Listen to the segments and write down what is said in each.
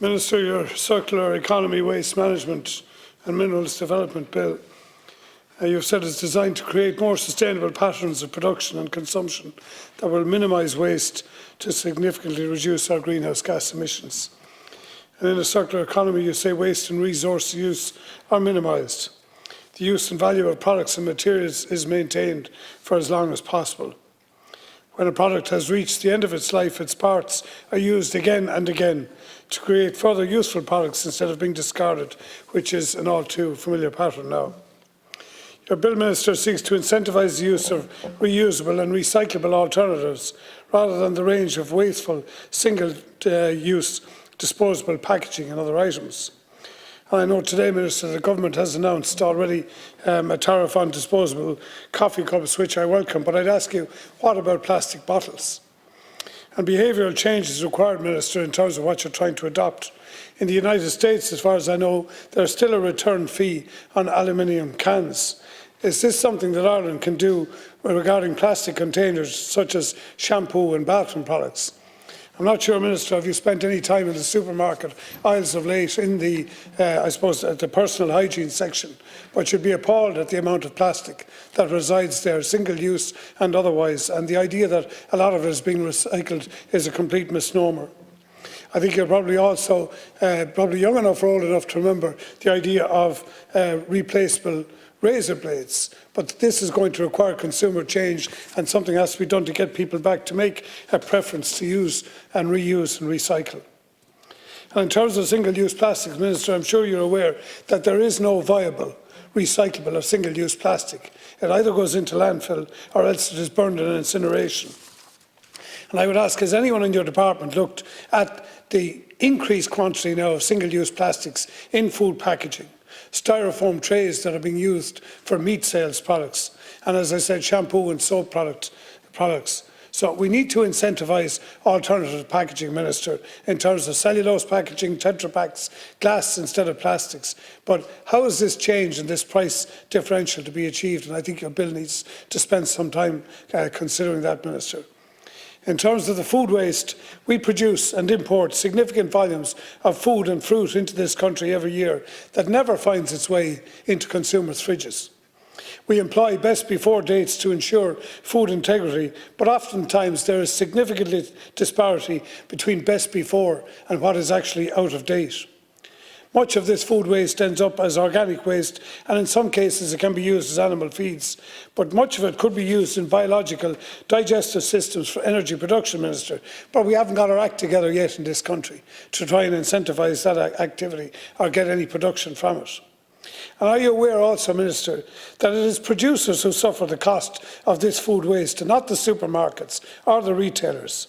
Minister, your Circular Economy, Waste Management and Minerals Development Bill, you've said is designed to create more sustainable patterns of production and consumption that will minimise waste to significantly reduce our greenhouse gas emissions. And in a circular economy, you say waste and resource use are minimised. The use and value of products and materials is maintained for as long as possible. When a product has reached the end of its life, its parts are used again and again to create further useful products instead of being discarded, which is an all too familiar pattern now. Your Bill, Minister, seeks to incentivise the use of reusable and recyclable alternatives rather than the range of wasteful, single-use, disposable packaging and other items. And I know today, Minister, the Government has announced already a tariff on disposable coffee cups, which I welcome, but I'd ask you, what about plastic bottles? And behavioural change is required, Minister, in terms of what you're trying to adopt. In the United States, as far as I know, there's still a return fee on aluminium cans. Is this something that Ireland can do regarding plastic containers such as shampoo and bathroom products? I'm not sure, Minister, have you spent any time in the supermarket aisles of late in the, I suppose, at the personal hygiene section, but you'd be appalled at the amount of plastic that resides there, single-use and otherwise, and the idea that a lot of it is being recycled is a complete misnomer. I think you're probably also probably young enough or old enough to remember the idea of replaceable razor blades, but this is going to require consumer change, and something has to be done to get people back to make a preference to use and reuse and recycle. And in terms of single-use plastics, Minister, I'm sure you're aware that there is no viable recyclable of single-use plastic. It either goes into landfill or else it is burned in incineration. And I would ask, has anyone in your department looked at the increased quantity now of single-use plastics in food packaging? Styrofoam trays that are being used for meat sales products, and as I said, shampoo and soap products. So we need to incentivise alternative packaging, Minister, in terms of cellulose packaging, Tetra Paks, glass instead of plastics. But how is this change and this price differential to be achieved? And I think your bill needs to spend some time considering that, Minister. In terms of the food waste, we produce and import significant volumes of food and fruit into this country every year that never finds its way into consumers' fridges. We employ best before dates to ensure food integrity, but oftentimes there is significant disparity between best before and what is actually out of date. Much of this food waste ends up as organic waste, and in some cases it can be used as animal feeds. But much of it could be used in biological digestive systems for energy production, Minister. But we haven't got our act together yet in this country to try and incentivise that activity or get any production from it. And are you aware also, Minister, that it is producers who suffer the cost of this food waste and not the supermarkets or the retailers?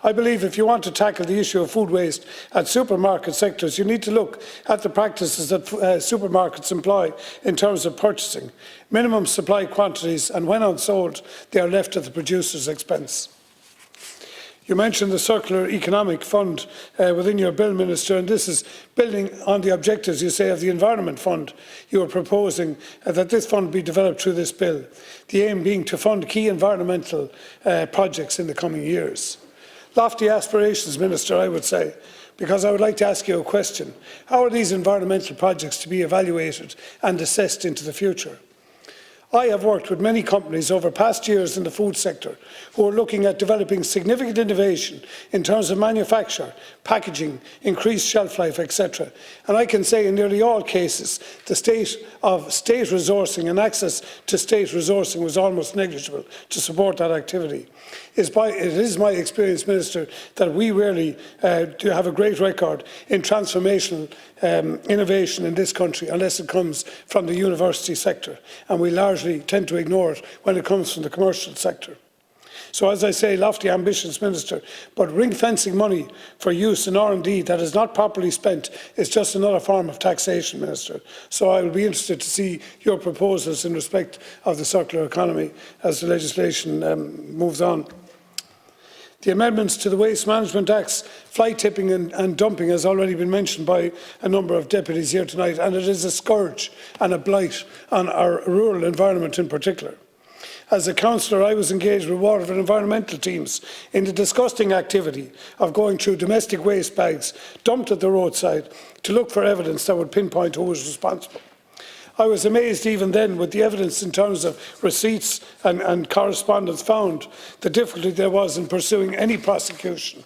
I believe if you want to tackle the issue of food waste at supermarket sectors, you need to look at the practices that supermarkets employ in terms of purchasing, minimum supply quantities, and when unsold, they are left at the producer's expense. You mentioned the Circular Economic Fund within your bill, Minister, and this is building on the objectives, you say, of the Environment Fund. You are proposing that this fund be developed through this bill, the aim being to fund key environmental projects in the coming years. Lofty aspirations, Minister, I would say, because I would like to ask you a question. How are these environmental projects to be evaluated and assessed into the future? I have worked with many companies over past years in the food sector who are looking at developing significant innovation in terms of manufacture, packaging, increased shelf life, etc. And I can say in nearly all cases, the state of state resourcing and access to state resourcing was almost negligible to support that activity. It is my experience, Minister, that we rarely do have a great record in transformational innovation in this country unless it comes from the university sector, and we largely tend to ignore it when it comes from the commercial sector. So, as I say, lofty ambitions, Minister, but ring-fencing money for use in R&D that is not properly spent is just another form of taxation, Minister. So I will be interested to see your proposals in respect of the circular economy as the legislation moves on. The amendments to the Waste Management Act's fly tipping and dumping has already been mentioned by a number of deputies here tonight, and it is a scourge and a blight on our rural environment in particular. As a councillor, I was engaged with Waterford environmental teams in the disgusting activity of going through domestic waste bags dumped at the roadside to look for evidence that would pinpoint who was responsible. I was amazed even then with the evidence in terms of receipts and correspondence found, the difficulty there was in pursuing any prosecution.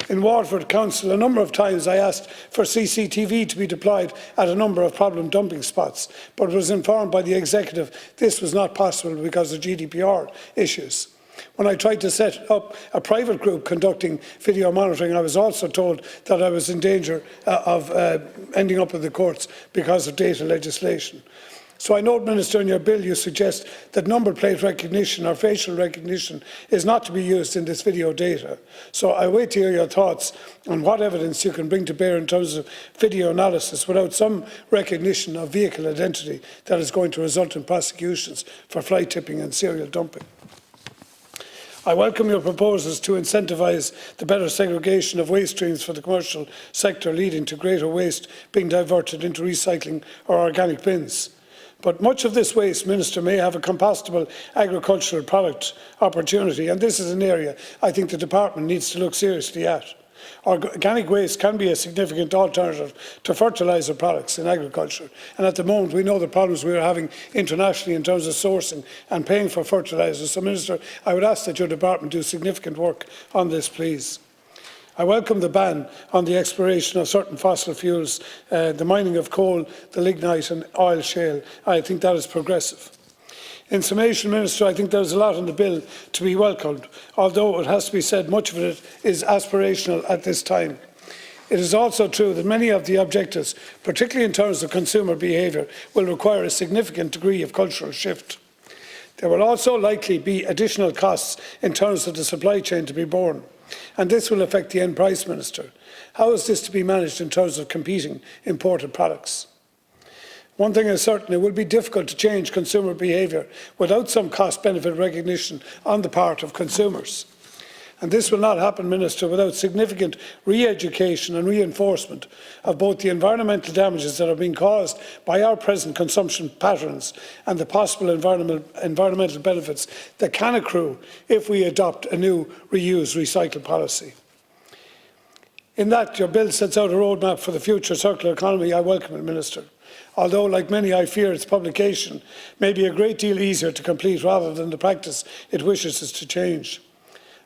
In Waterford Council, a number of times I asked for CCTV to be deployed at a number of problem dumping spots, but was informed by the Executive this was not possible because of GDPR issues. When I tried to set up a private group conducting video monitoring, I was also told that I was in danger of ending up in the courts because of data legislation. So I note, Minister, in your bill you suggest that number plate recognition or facial recognition is not to be used in this video data. So I wait to hear your thoughts on what evidence you can bring to bear in terms of video analysis without some recognition of vehicle identity that is going to result in prosecutions for fly tipping and serial dumping. I welcome your proposals to incentivise the better segregation of waste streams for the commercial sector, leading to greater waste being diverted into recycling or organic bins. But much of this waste, Minister, may have a compostable agricultural product opportunity, and this is an area I think the Department needs to look seriously at. Organic waste can be a significant alternative to fertiliser products in agriculture, and at the moment we know the problems we are having internationally in terms of sourcing and paying for fertilisers. So, Minister, I would ask that your department do significant work on this, please. I welcome the ban on the exploration of certain fossil fuels, the mining of coal, the lignite and oil shale. I think that is progressive. In summation, Minister, I think there is a lot in the bill to be welcomed, although it has to be said much of it is aspirational at this time. It is also true that many of the objectives, particularly in terms of consumer behaviour, will require a significant degree of cultural shift. There will also likely be additional costs in terms of the supply chain to be borne, and this will affect the end price, Minister. How is this to be managed in terms of competing imported products? One thing is certain, it will be difficult to change consumer behaviour without some cost-benefit recognition on the part of consumers. And this will not happen, Minister, without significant re-education and reinforcement of both the environmental damages that are being caused by our present consumption patterns and the possible environmental benefits that can accrue if we adopt a new reuse recycle policy. In that, your bill sets out a roadmap for the future circular economy. I welcome it, Minister. Although, like many, I fear its publication may be a great deal easier to complete rather than the practice it wishes us to change.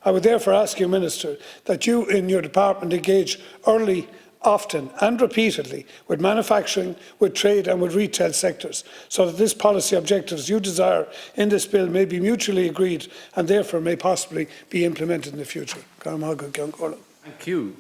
I would therefore ask you, Minister, that you in your department engage early, often and repeatedly with manufacturing, with trade and with retail sectors, so that this policy objectives you desire in this bill may be mutually agreed and therefore may possibly be implemented in the future. Thank you.